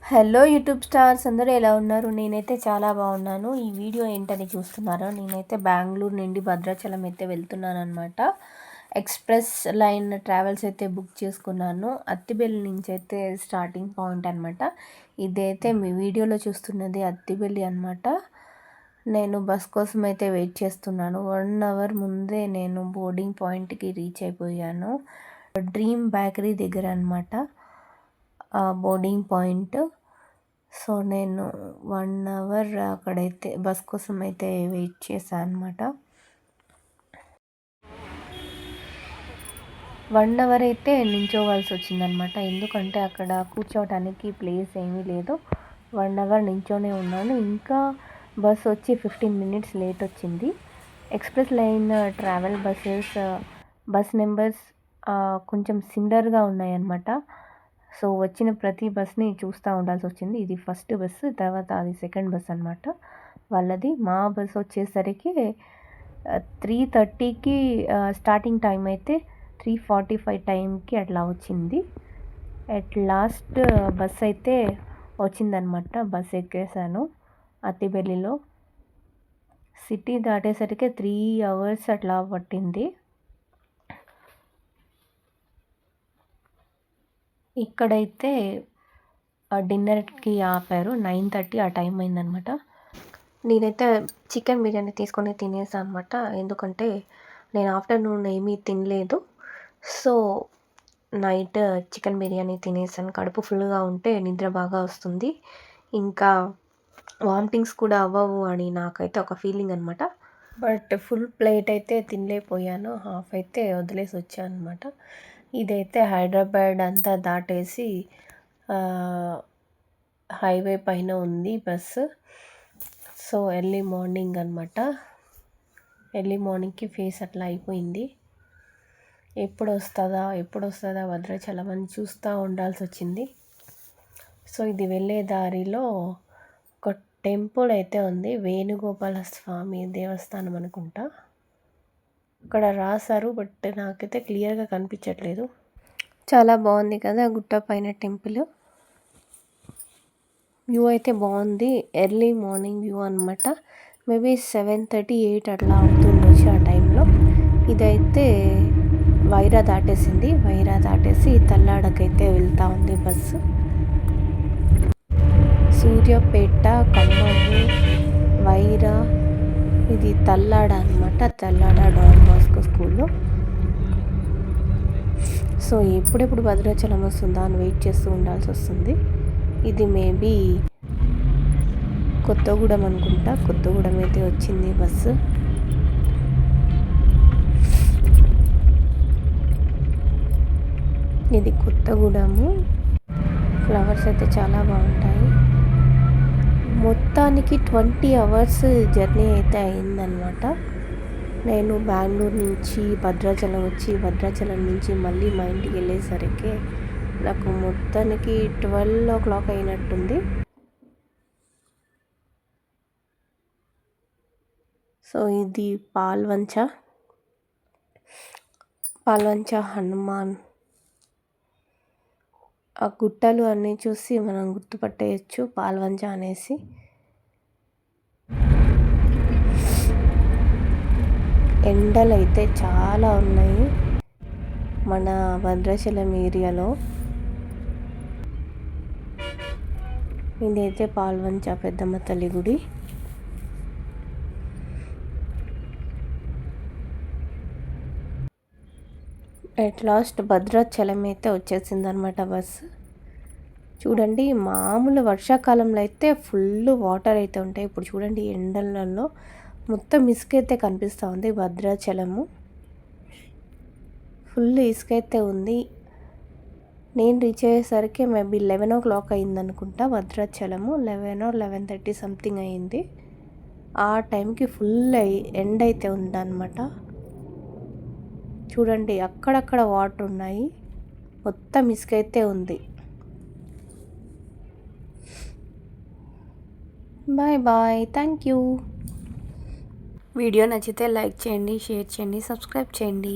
Hello YouTube stars అందరూ ఎలా ఉన్నారు? నేనైతే చాలా బాగున్నాను. ఈ వీడియో ఏంటని చూస్తున్నారో, నేనైతే బెంగళూరు నుండి భద్రాచలం అయితే వెళ్తున్నాను అనమాట. ఎక్స్ప్రెస్ లైన్ ట్రావెల్స్ అయితే బుక్ చేసుకున్నాను. అత్తిబెల్లి నుంచి అయితే స్టార్టింగ్ పాయింట్ అనమాట. ఇదైతే మీ వీడియోలో చూస్తున్నది అత్తిబెల్లి అనమాట. నేను బస్ కోసం అయితే వెయిట్ చేస్తున్నాను. 1 అవర్ ముందే నేను బోర్డింగ్ పాయింట్కి రీచ్ అయిపోయాను. డ్రీమ్ బేకరీ దగ్గర అనమాట బోర్డింగ్ పాయింట్. సో నేను 1 అవర్ అక్కడైతే బస్ కోసం అయితే వెయిట్ చేశాను అనమాట. 1 అవర్ అయితే నించోవాల్సి వచ్చిందనమాట. ఎందుకంటే అక్కడ కూర్చోవడానికి ప్లేస్ ఏమీ లేదు. 1 అవర్ నించోనే ఉన్నాను. ఇంకా బస్ వచ్చి 15 మినిట్స్ లేట్ వచ్చింది. Express line travel bus numbers కొంచెం సిమిలర్గా ఉన్నాయన్నమాట. సో వచ్చిన ప్రతి బస్ని చూస్తూ ఉండాల్సి వచ్చింది. ఇది ఫస్ట్ బస్సు, తర్వాత అది సెకండ్ బస్ అనమాట వాళ్ళది. మా బస్ వచ్చేసరికి 3:30కి స్టార్టింగ్ టైం అయితే 3:45 టైంకి అట్లా వచ్చింది. అట్ లాస్ట్ బస్ అయితే వచ్చిందనమాట. బస్ ఎక్కేసాను. అత్తిబెల్లిలో సిటీ దాటేసరికి 3 అవర్స్ అట్లా పట్టింది. ఇక్కడైతే డిన్నర్కి ఆపారు. 9:30 ఆ టైం అయిందనమాట. నేనైతే చికెన్ బిర్యానీ తీసుకొని తినేసాను అనమాట. ఎందుకంటే నేను ఆఫ్టర్నూన్ ఏమీ తినలేదు. సో నైట్ చికెన్ బిర్యానీ తినేసాను. కడుపు ఫుల్గా ఉంటే నిద్ర బాగా వస్తుంది, ఇంకా వామిటింగ్స్ కూడా అవ్వవు అని నాకైతే ఒక ఫీలింగ్ అనమాట. బట్ ఫుల్ ప్లేట్ అయితే తినలేకపోయాను. హాఫ్ అయితే వదిలేసి వచ్చాను అనమాట. ఇదైతే హైదరాబాద్ అంతా దాటేసి హైవే పైన ఉంది బస్సు. సో ఎర్లీ మార్నింగ్ అనమాట. ఎర్లీ మార్నింగ్కి ఫేస్ అట్లా అయిపోయింది. ఎప్పుడు వస్తుందా భద్రాచలం అని చూస్తూ ఉండాల్సి వచ్చింది. సో ఇది వెళ్ళే దారిలో ఒక టెంపుల్ అయితే ఉంది, వేణుగోపాల స్వామి దేవస్థానం అనుకుంటా. అక్కడ రాశారు, బట్ నాకైతే క్లియర్గా కనిపించట్లేదు. చాలా బాగుంది కదా గుట్ట పైన టెంపుల్. వ్యూ అయితే బాగుంది. ఎర్లీ మార్నింగ్ వ్యూ అనమాట. మేబీ 7:30, 8 అట్లా అవుతుండొచ్చు ఆ టైంలో. ఇదైతే వైరా దాటేసింది. వైరా దాటేసి తల్లాడకైతే వెళ్తూ ఉంది బస్సు. సూర్యాపేట, ఖమ్మము, వైరా, ఇది తల్లాడ అనమాట. తల్లాడ డాన్ బాస్కో స్కూల్లో. సో ఎప్పుడెప్పుడు భద్రాచలం వస్తుందా అని వెయిట్ చేస్తూ ఉండాల్సి వస్తుంది. ఇది మేబీ కొత్తగూడెం అనుకుంటా. కొత్తగూడెం అయితే వచ్చింది బస్సు. ఇది కొత్తగూడెము. ఫ్లవర్స్ అయితే చాలా బాగుంటాయి. మొత్తానికి 20 అవర్స్ జర్నీ అయితే అయిందనమాట. నేను బెంగళూరు నుంచి భద్రాచలం వచ్చి, భద్రాచలం నుంచి మళ్ళీ మా ఇంటికి వెళ్ళేసరికి నాకు మొత్తానికి 12 o'clock అయినట్టుంది. సో ఇది పాల్వంచ హనుమాన్. ఆ గుట్టలు అన్నీ చూసి మనం గుర్తుపట్టేయచ్చు పాల్వంచ అనేసి. ఎండలు అయితే చాలా ఉన్నాయి మన భద్రాచలం ఏరియాలో. ఇదైతే పాల్వంచ పెద్దమ్మ తల్లి గుడి. అట్ లాస్ట్ భద్రాచలం అయితే వచ్చేసింది అనమాట బస్సు. చూడండి, మామూలు వర్షాకాలంలో అయితే ఫుల్ వాటర్ అయితే ఉంటాయి. ఇప్పుడు చూడండి ఎండలలో మొత్తం ఇసుక అయితే కనిపిస్తూ ఉంది. భద్రాచలము ఫుల్ ఇసుక అయితే ఉంది. నేను రీచ్ అయ్యేసరికి మేబీ 11 o'clock అయిందనుకుంటా. భద్రాచలము 11 or 11:30 సంథింగ్ అయింది. ఆ టైంకి ఫుల్ ఎండ అయితే ఉందన్నమాట. చూడండి అక్కడక్కడ వాటర్ ఉన్నాయి, మొత్తం ఇసుక అయితే ఉంది. Bye bye, thank you. Video నచ్చితే లైక్ చేయండి, షేర్ చేయండి, సబ్స్క్రైబ్ చేయండి.